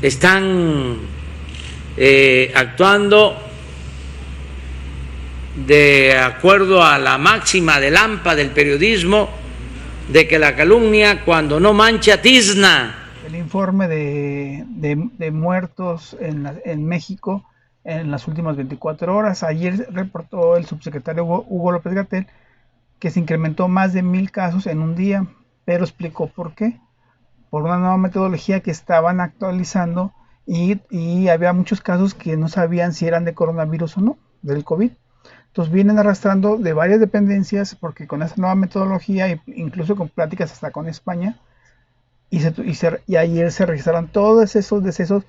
están actuando de acuerdo a la máxima del AMPA del periodismo de que la calumnia cuando no mancha tizna. El informe de muertos en México en las últimas 24 horas. Ayer reportó el subsecretario Hugo López-Gatell que se incrementó más de 1,000 casos en un día, pero explicó por qué. Por una nueva metodología que estaban actualizando y había muchos casos que no sabían si eran de coronavirus o no, del COVID. Entonces vienen arrastrando de varias dependencias porque con esa nueva metodología, incluso con pláticas hasta con España, y ayer se registraron todos esos decesos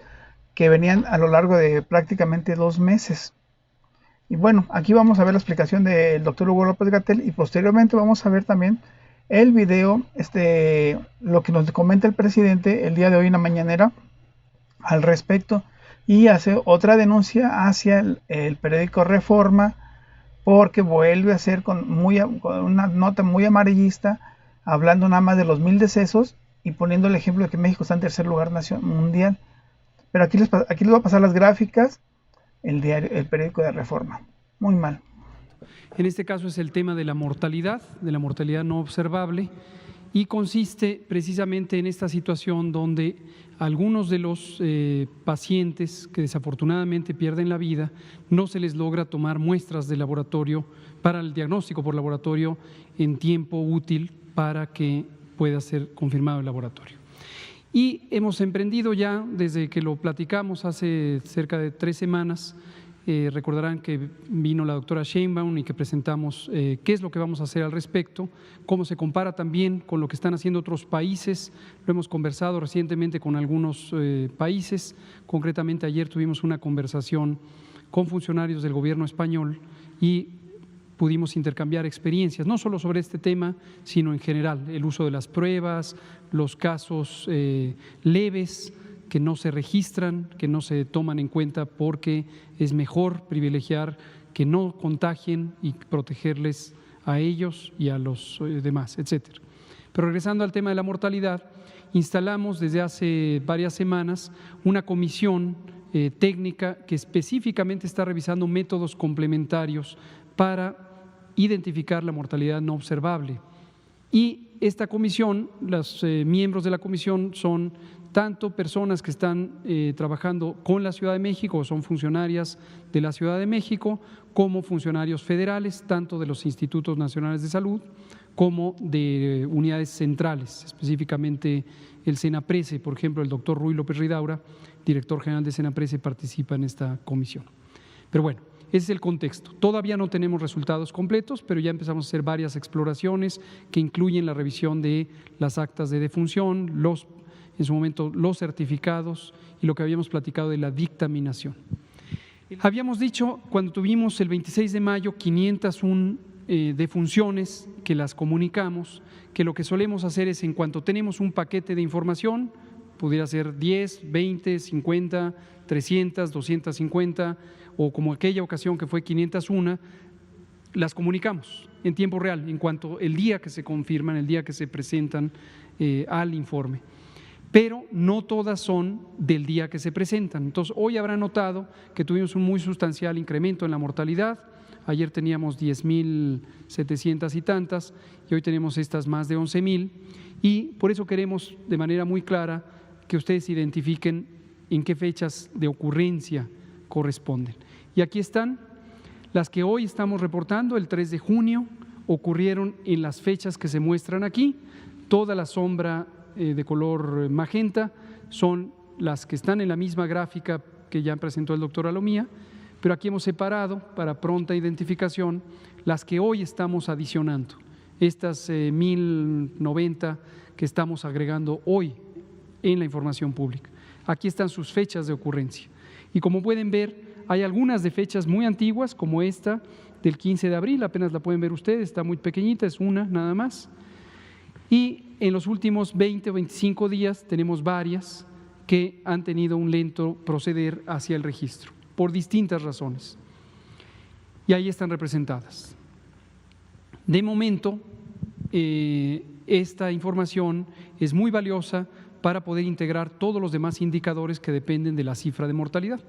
que venían a lo largo de prácticamente 2 meses. Y bueno, aquí vamos a ver la explicación del doctor Hugo López-Gatell y posteriormente vamos a ver también el video, lo que nos comenta el presidente el día de hoy en la mañanera al respecto, y hace otra denuncia hacia el periódico Reforma porque vuelve a ser con una nota muy amarillista, hablando nada más de los 1,000 decesos y poniendo el ejemplo de que México está en tercer lugar mundial. Pero aquí les voy a pasar las gráficas, el periódico de Reforma. Muy mal. En este caso es el tema de la mortalidad no observable, y consiste precisamente en esta situación donde algunos de los pacientes que desafortunadamente pierden la vida no se les logra tomar muestras de laboratorio para el diagnóstico por laboratorio en tiempo útil para que pueda ser confirmado el laboratorio. Y hemos emprendido ya, desde que lo platicamos hace cerca de 3 semanas, recordarán que vino la doctora Sheinbaum y que presentamos qué es lo que vamos a hacer al respecto, cómo se compara también con lo que están haciendo otros países. Lo hemos conversado recientemente con algunos países. Concretamente ayer tuvimos una conversación con funcionarios del gobierno español y pudimos intercambiar experiencias, no solo sobre este tema, sino en general, el uso de las pruebas, los casos leves que no se registran, que no se toman en cuenta porque es mejor privilegiar que no contagien y protegerles a ellos y a los demás, etcétera. Pero regresando al tema de la mortalidad, instalamos desde hace varias semanas una comisión técnica que específicamente está revisando métodos complementarios para identificar la mortalidad no observable. Y esta comisión, los miembros de la comisión son tanto personas que están trabajando con la Ciudad de México o son funcionarias de la Ciudad de México, como funcionarios federales, tanto de los Institutos Nacionales de Salud como de unidades centrales, específicamente el Senaprece. Por ejemplo, el doctor Ruy López Ridaura, director general de Senaprece, participa en esta comisión. Pero bueno, ese es el contexto. Todavía no tenemos resultados completos, pero ya empezamos a hacer varias exploraciones que incluyen la revisión de las actas de defunción, en su momento los certificados y lo que habíamos platicado de la dictaminación. Habíamos dicho cuando tuvimos el 26 de mayo 501 defunciones que las comunicamos, que lo que solemos hacer es en cuanto tenemos un paquete de información, pudiera ser 10, 20, 50, 300, 250 o como aquella ocasión que fue 501, las comunicamos en tiempo real, en cuanto el día que se confirman, el día que se presentan al informe. Pero no todas son del día que se presentan. Entonces, hoy habrán notado que tuvimos un muy sustancial incremento en la mortalidad. Ayer teníamos 10,700 y tantas y hoy tenemos estas más de 11,000. Y por eso queremos de manera muy clara que ustedes identifiquen en qué fechas de ocurrencia corresponden. Y aquí están las que hoy estamos reportando, el 3 de junio, ocurrieron en las fechas que se muestran aquí. Toda la sombra de color magenta son las que están en la misma gráfica que ya presentó el doctor Alomía, pero aquí hemos separado para pronta identificación las que hoy estamos adicionando, estas 1,090 que estamos agregando hoy en la información pública. Aquí están sus fechas de ocurrencia y como pueden ver hay algunas de fechas muy antiguas como esta del 15 de abril, apenas la pueden ver ustedes, está muy pequeñita, es una nada más. Y en los últimos 20 o 25 días tenemos varias que han tenido un lento proceder hacia el registro, por distintas razones. Y ahí están representadas. De momento, esta información es muy valiosa para poder integrar todos los demás indicadores que dependen de la cifra de mortalidad.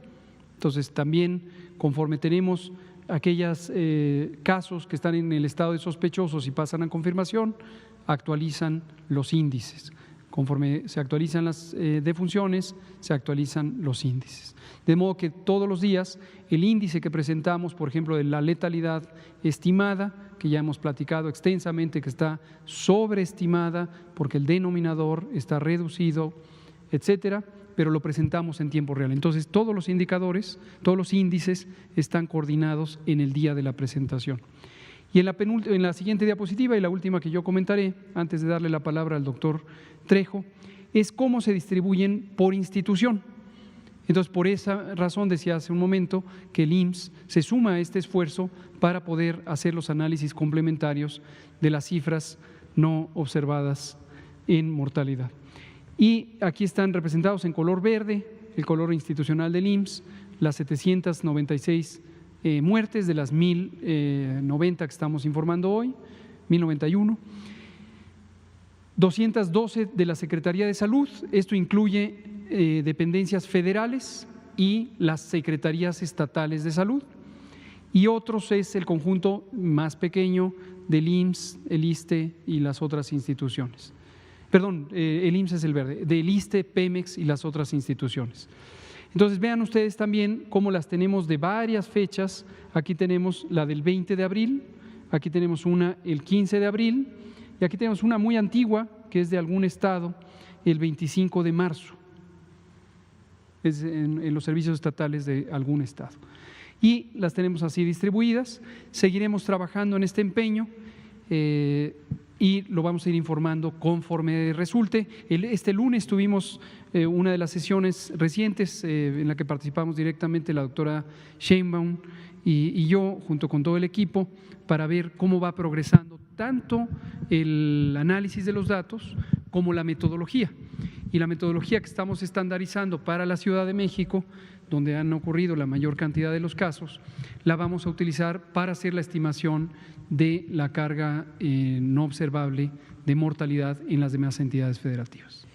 Entonces, también conforme tenemos aquellos casos que están en el estado de sospechosos y pasan a confirmación, actualizan los índices. Conforme se actualizan las defunciones, se actualizan los índices. De modo que todos los días el índice que presentamos, por ejemplo, de la letalidad estimada, que ya hemos platicado extensamente que está sobreestimada porque el denominador está reducido, etcétera, pero lo presentamos en tiempo real. Entonces, todos los indicadores, todos los índices están coordinados en el día de la presentación. Y en la siguiente diapositiva, y la última que yo comentaré, antes de darle la palabra al doctor Trejo, es cómo se distribuyen por institución. Entonces, por esa razón decía hace un momento que el IMSS se suma a este esfuerzo para poder hacer los análisis complementarios de las cifras no observadas en mortalidad. Y aquí están representados en color verde, el color institucional del IMSS, las 796 muertes de las 1090 que estamos informando hoy, 1091. 212 de la Secretaría de Salud, esto incluye dependencias federales y las secretarías estatales de salud, y otros es el conjunto más pequeño del IMSS, el ISSSTE y las otras instituciones. Perdón, el IMSS es el verde, del ISSSTE, Pemex y las otras instituciones. Entonces, vean ustedes también cómo las tenemos de varias fechas. Aquí tenemos la del 20 de abril, aquí tenemos una el 15 de abril, y aquí tenemos una muy antigua, que es de algún estado, el 25 de marzo, es en los servicios estatales de algún estado. Y las tenemos así distribuidas. Seguiremos trabajando en este empeño y lo vamos a ir informando conforme resulte. Este lunes tuvimos una de las sesiones recientes en la que participamos directamente la doctora Sheinbaum y yo, junto con todo el equipo, para ver cómo va progresando tanto el análisis de los datos como la metodología. Y la metodología que estamos estandarizando para la Ciudad de México, donde han ocurrido la mayor cantidad de los casos, la vamos a utilizar para hacer la estimación de la carga no observable de mortalidad en las demás entidades federativas.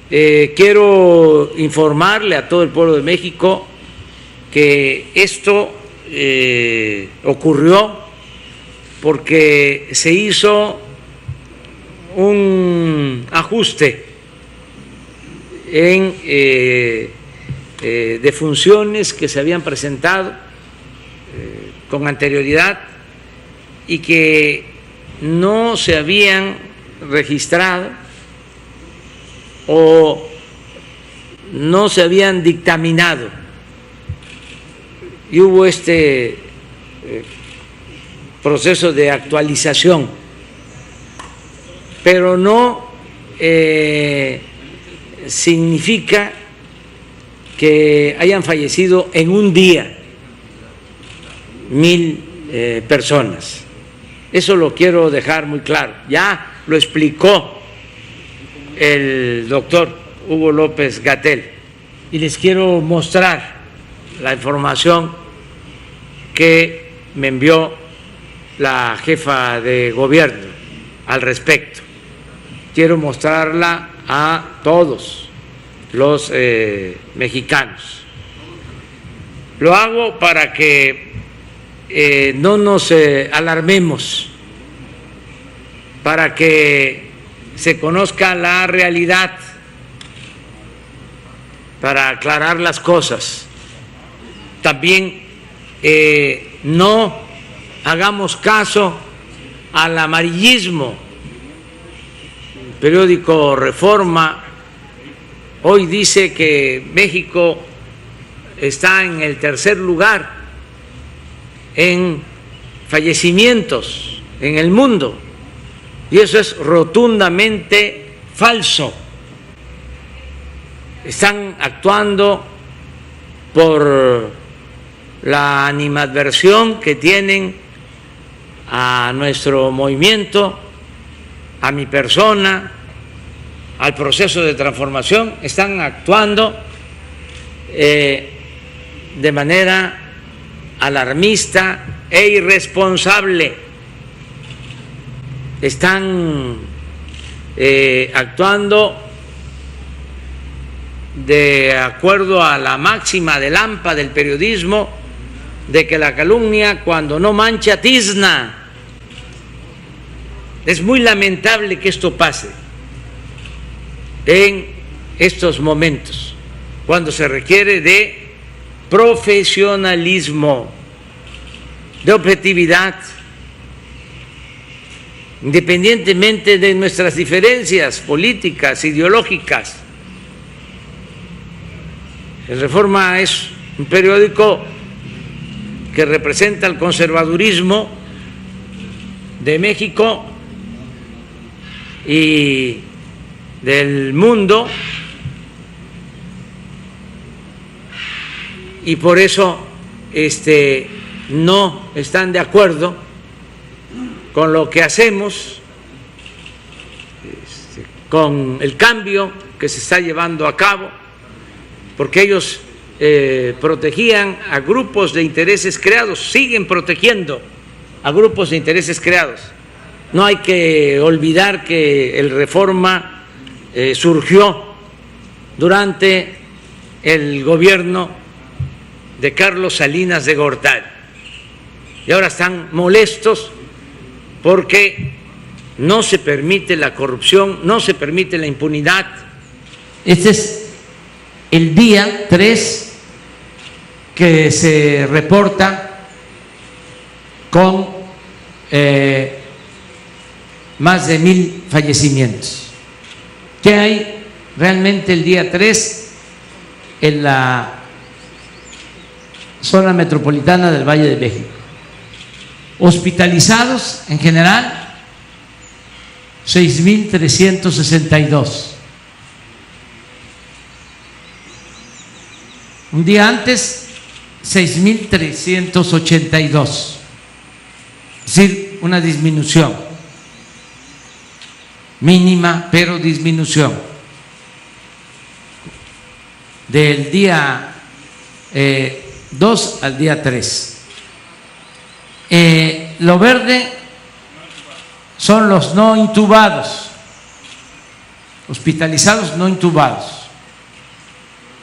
Quiero informarle a todo el pueblo de México que esto ocurrió porque se hizo un ajuste en defunciones que se habían presentado con anterioridad y que no se habían registrado o no se habían dictaminado, y hubo este proceso de actualización, pero no significa que hayan fallecido en un día 1000 personas. Eso lo quiero dejar muy claro. Ya lo explicó el doctor Hugo López-Gatell y les quiero mostrar la información que me envió la jefa de gobierno al respecto. Quiero mostrarla a todos los mexicanos. Lo hago para que no nos alarmemos, para que se conozca la realidad, para aclarar las cosas. También no hagamos caso al amarillismo. El periódico Reforma hoy dice que México está en el tercer lugar en fallecimientos en el mundo, y eso es rotundamente falso. Están actuando por la animadversión que tienen a nuestro movimiento, a mi persona, al proceso de transformación. Están actuando de manera alarmista e irresponsable. Están actuando de acuerdo a la máxima del AMPA del periodismo, de que la calumnia cuando no mancha tizna. Es muy lamentable que esto pase en estos momentos, cuando se requiere de profesionalismo, de objetividad, independientemente de nuestras diferencias políticas, ideológicas. El Reforma es un periódico que representa el conservadurismo de México y del mundo, y por eso no están de acuerdo con lo que hacemos, con el cambio que se está llevando a cabo, porque ellos protegían a grupos de intereses creados, siguen protegiendo a grupos de intereses creados. No hay que olvidar que el Reforma surgió durante el gobierno de Carlos Salinas de Gortari y ahora están molestos porque no se permite la corrupción, no se permite la impunidad. Este es el día 3 que se reporta con más de 1000 fallecimientos. ¿Qué hay realmente el día 3 en la zona metropolitana del Valle de México? Hospitalizados en general 6.362. Un día antes 6.382, es decir, una disminución mínima, pero disminución del día 2 al día 3. Lo verde son los no intubados, hospitalizados no intubados,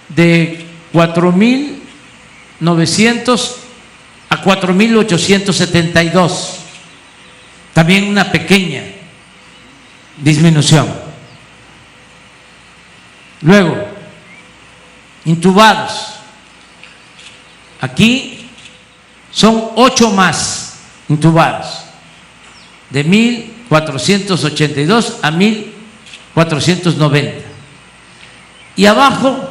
de 4.900 a 4.872, también una pequeña disminución. Luego, intubados, aquí son 8 más intubados, de 1.482 a 1.490. Y abajo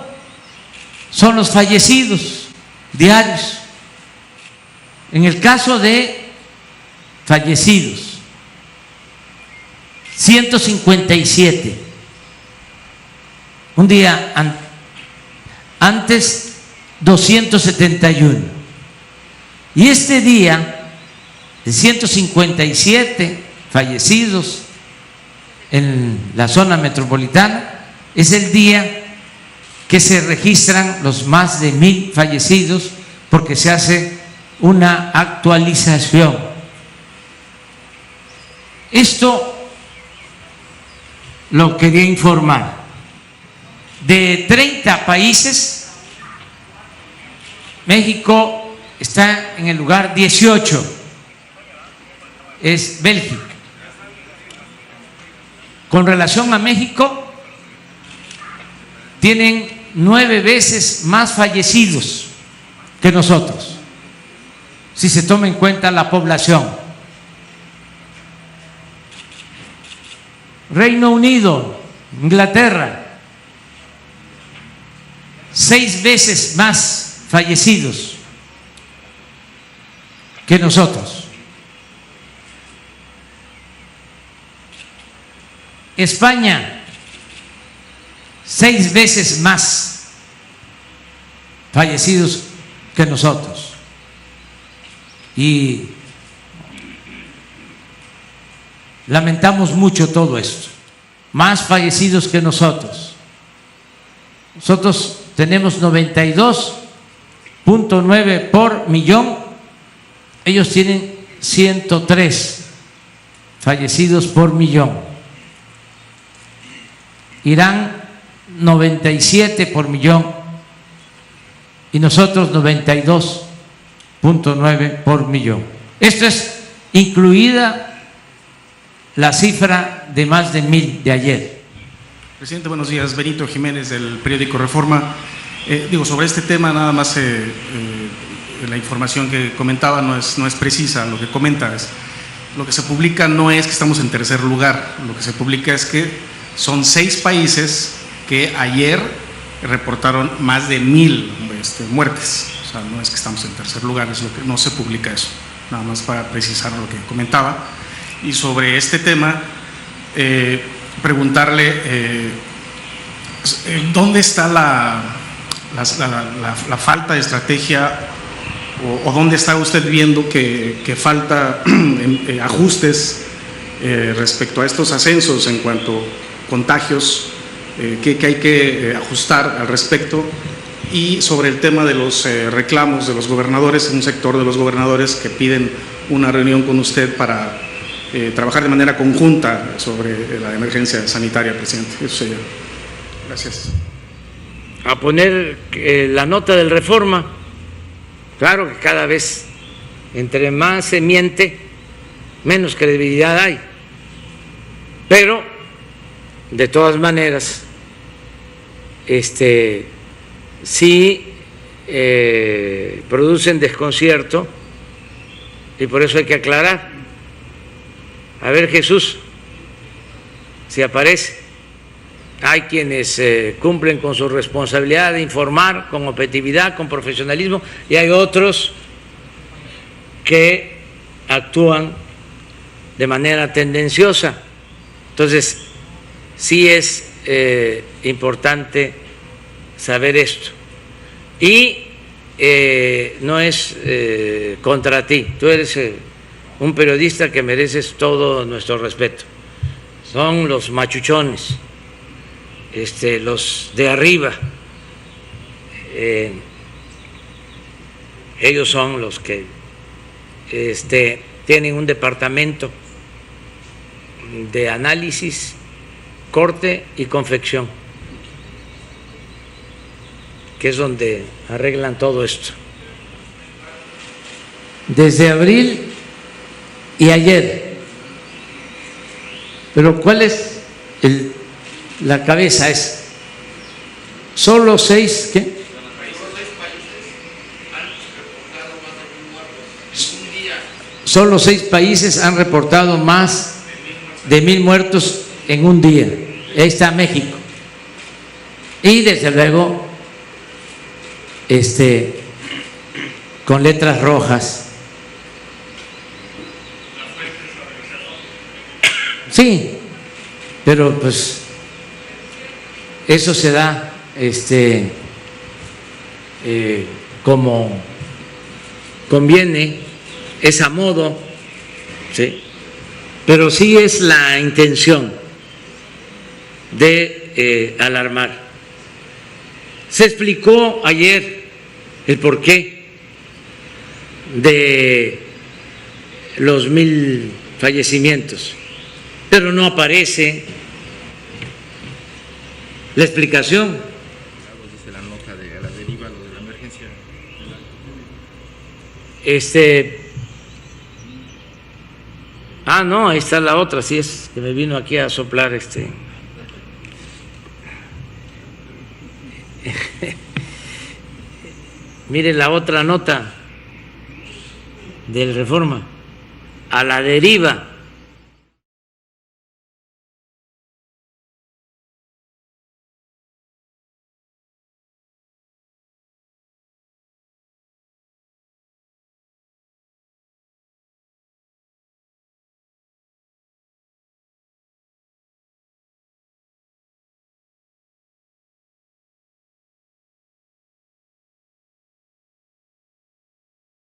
son los fallecidos diarios. En el caso de fallecidos, 157. Un día antes 271. Y este día de 157 fallecidos en la zona metropolitana es el día que se registran los más de 1000 fallecidos, porque se hace una actualización. Esto lo quería informar. De 30 países, México está en el lugar 18, es Bélgica. Con relación a México, tienen 9 veces más fallecidos que nosotros, si se toma en cuenta la población. Reino Unido, Inglaterra, 6 veces más fallecidos que nosotros. España, 6 veces más fallecidos que nosotros. Y lamentamos mucho todo esto, más fallecidos que nosotros. Nosotros tenemos 92.9 por millón, ellos tienen 103 fallecidos por millón. Irán 97 por millón y nosotros 92.9 por millón. Esto es incluida la cifra de más de 1,000 de ayer. Presidente, buenos días. Benito Jiménez, del periódico Reforma. Sobre este tema, nada más la información que comentaba no es precisa. Lo que comenta es, lo que se publica no es que estamos en tercer lugar, lo que se publica es que son 6 países que ayer reportaron más de 1,000 muertes. O sea, no es que estamos en tercer lugar, es lo que no se publica eso. Nada más para precisar lo que comentaba. Y sobre este tema, preguntarle ¿dónde está la falta de estrategia o dónde está usted viendo que falta ajustes respecto a estos ascensos en cuanto a contagios que hay que ajustar al respecto? Y sobre el tema de los reclamos de los gobernadores, un sector de los gobernadores que piden una reunión con usted para trabajar de manera conjunta sobre la emergencia sanitaria, presidente. Eso sería. Gracias. A poner la nota del Reforma. Claro que cada vez, entre más se miente, menos credibilidad hay. Pero, de todas maneras, sí producen desconcierto y por eso hay que aclarar. A ver, Jesús, si aparece. Hay quienes cumplen con su responsabilidad de informar con objetividad, con profesionalismo, y hay otros que actúan de manera tendenciosa. Entonces, sí es importante saber esto. Y no es contra ti, tú eres un periodista que mereces todo nuestro respeto. Son los machuchones, los de arriba, ellos son los que tienen un departamento de análisis, corte y confección, que es donde arreglan todo esto. Desde abril y ayer. Pero ¿cuál es la cabeza? Es solo 6, ¿qué? Solo 6 países han reportado más de 1,000 muertos en un día. Ahí está México. Y desde luego, con letras rojas. Sí, pero pues eso se da como conviene, es a modo, ¿sí? Pero sí es la intención de alarmar. Se explicó ayer el porqué de los 1,000 fallecimientos, pero no aparece la explicación. Dice la nota de la deriva, lo de la emergencia. No, ahí está la otra, sí es que me vino aquí a soplar Miren la otra nota del Reforma, a la deriva.